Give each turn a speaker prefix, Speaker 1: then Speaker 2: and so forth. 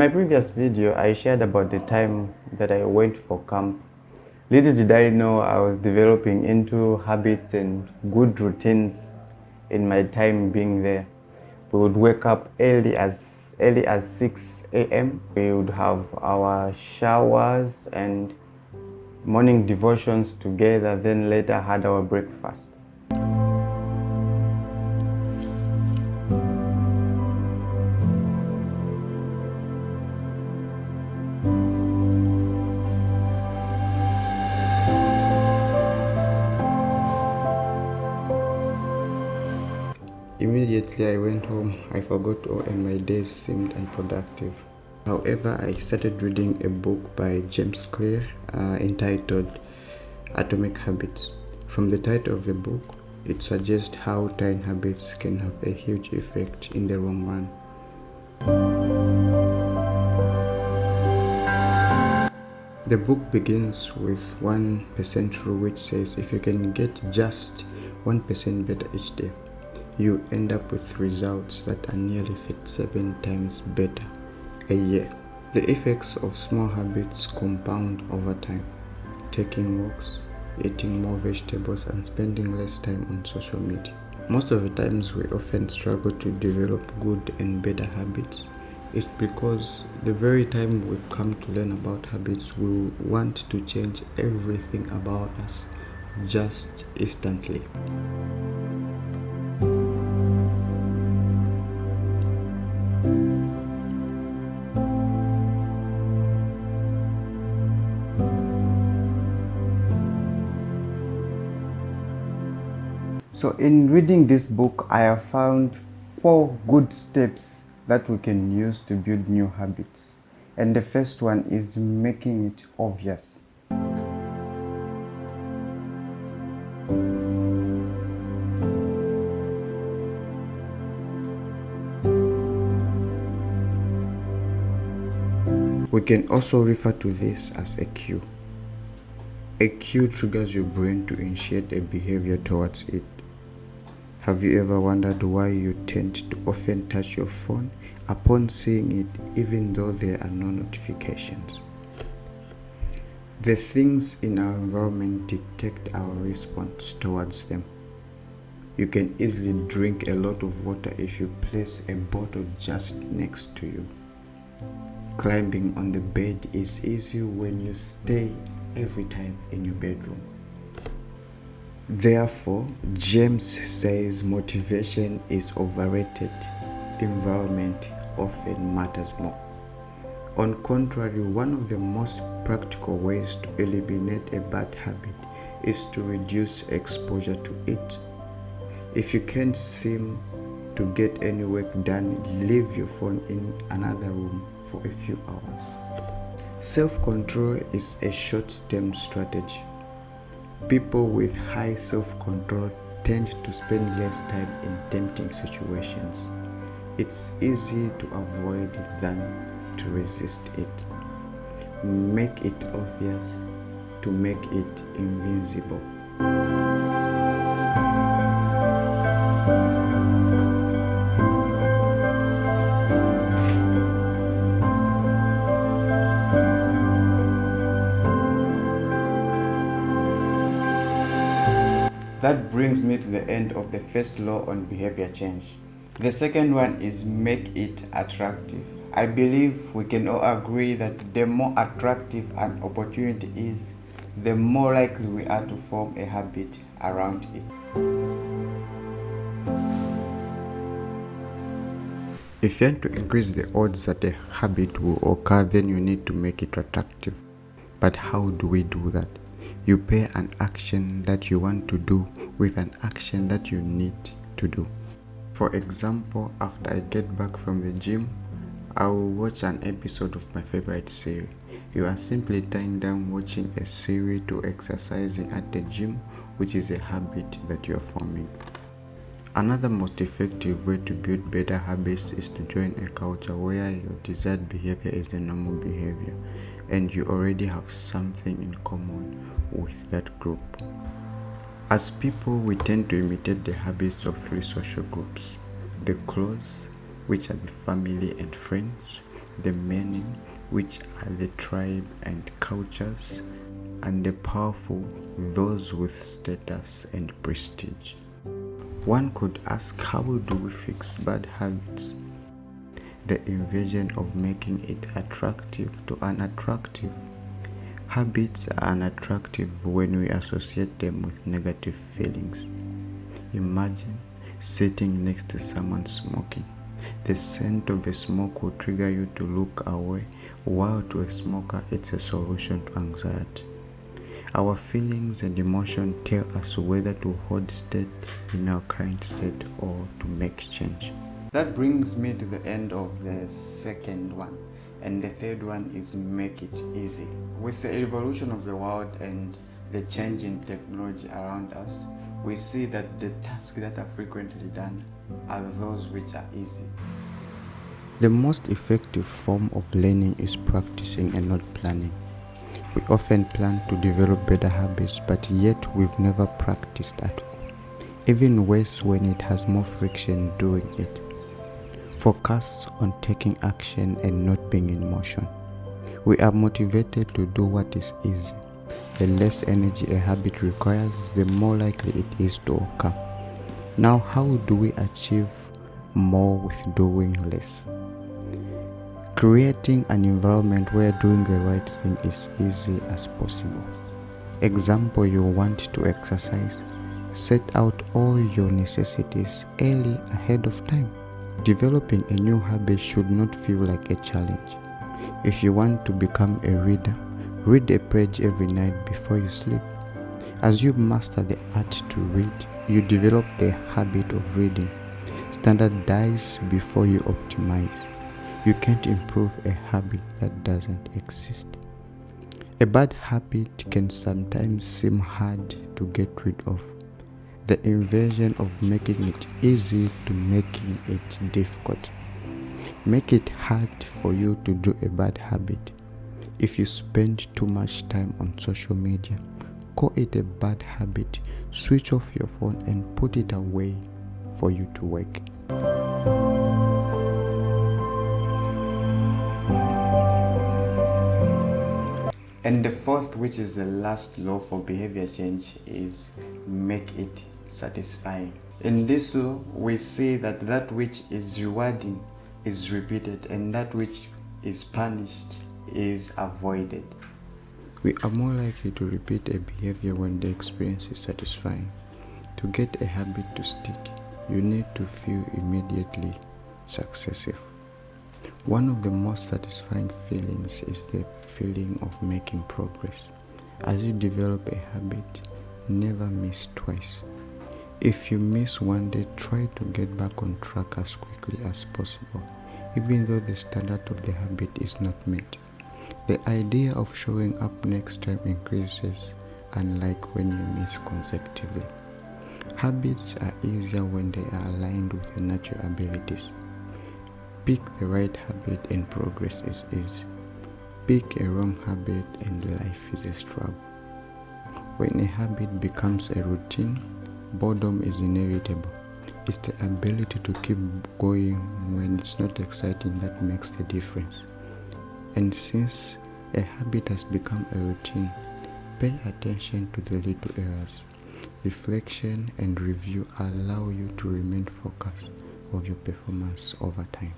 Speaker 1: my previous video, I shared about the time that I went for camp. Little did I know I was developing into habits and good routines in my time being there. We would wake up early as 6 a.m. We would have our showers and morning devotions together, then later had our breakfast. Immediately I went home, I forgot all and my days seemed unproductive. However, I started reading a book by James Clear entitled Atomic Habits. From the title of the book, it suggests how tiny habits can have a huge effect in the long run. The book begins with 1% rule, which says if you can get just 1% better each day, you end up with results that are nearly 37 times better a year. The effects of small habits compound over time. Taking walks, eating more vegetables, and spending less time on social media. Most of the times we often struggle to develop good and better habits. It's because the very time we've come to learn about habits, we want to change everything about us just instantly. So in reading this book, I have found 4 good steps that we can use to build new habits. And the first one is making it obvious. We can also refer to this as a cue. A cue triggers your brain to initiate a behavior towards it. Have you ever wondered why you tend to often touch your phone upon seeing it, even though there are no notifications? The things in our environment detect our response towards them. You can easily drink a lot of water if you place a bottle just next to you. Climbing on the bed is easy when you stay every time in your bedroom. Therefore, James says motivation is overrated. Environment often matters more. On contrary, one of the most practical ways to eliminate a bad habit is to reduce exposure to it. If you can't seem to get any work done, leave your phone in another room for a few hours. Self-control is a short-term strategy. People with high self-control tend to spend less time in tempting situations. It's easy to avoid than to resist it. Make it obvious to make it invincible. That brings me to the end of the first law on behavior change. The second one is make it attractive. I believe we can all agree that the more attractive an opportunity is, the more likely we are to form a habit around it. If you want to increase the odds that a habit will occur, then you need to make it attractive. But how do we do that? You pair an action that you want to do with an action that you need to do. For example, after I get back from the gym, I will watch an episode of my favorite series. You are simply tying down watching a series to exercising at the gym, which is a habit that you are forming. Another most effective way to build better habits is to join a culture where your desired behavior is the normal behavior, and you already have something in common with that group. As people, we tend to imitate the habits of 3 social groups: the close, which are the family and friends; the many, which are the tribe and cultures, and the powerful, those with status and prestige. One could ask, how do we fix bad habits? The invasion of making it attractive to unattractive. Habits are unattractive when we associate them with negative feelings. Imagine sitting next to someone smoking. The scent of a smoke will trigger you to look away, while to a smoker it's a solution to anxiety. Our feelings and emotions tell us whether to hold steady in our current state or to make change. That brings me to the end of the second one. And the third one is make it easy. With the evolution of the world and the change in technology around us, we see that the tasks that are frequently done are those which are easy. The most effective form of learning is practicing and not planning. We often plan to develop better habits, but yet we've never practiced at all. Even worse when it has more friction doing it. Focus on taking action and not being in motion. We are motivated to do what is easy. The less energy a habit requires, the more likely it is to occur. Now, how do we achieve more with doing less? Creating an environment where doing the right thing is easy as possible. Example, you want to exercise. Set out all your necessities early ahead of time. Developing a new habit should not feel like a challenge. If you want to become a reader, read a page every night before you sleep. As you master the art to read, you develop the habit of reading. Standardize before you optimize. You can't improve a habit that doesn't exist. A bad habit can sometimes seem hard to get rid of. The inversion of making it easy to making it difficult. Make it hard for you to do a bad habit. If you spend too much time on social media, call it a bad habit, switch off your phone and put it away for you to work. And the fourth, which is the last law for behavior change, is make it satisfying. In this law, we see that that which is rewarding is repeated and that which is punished is avoided. We are more likely to repeat a behavior when the experience is satisfying. To get a habit to stick, you need to feel immediately successive. One of the most satisfying feelings is the feeling of making progress. As you develop a habit, never miss twice. If you miss one day, try to get back on track as quickly as possible, even though the standard of the habit is not met. The idea of showing up next time increases, unlike when you miss consecutively. Habits are easier when they are aligned with your natural abilities. Pick the right habit and progress is easy. Pick a wrong habit and life is a struggle. When a habit becomes a routine, boredom is inevitable. It's the ability to keep going when it's not exciting that makes the difference. And since a habit has become a routine, pay attention to the little errors. Reflection and review allow you to remain focused on your performance over time.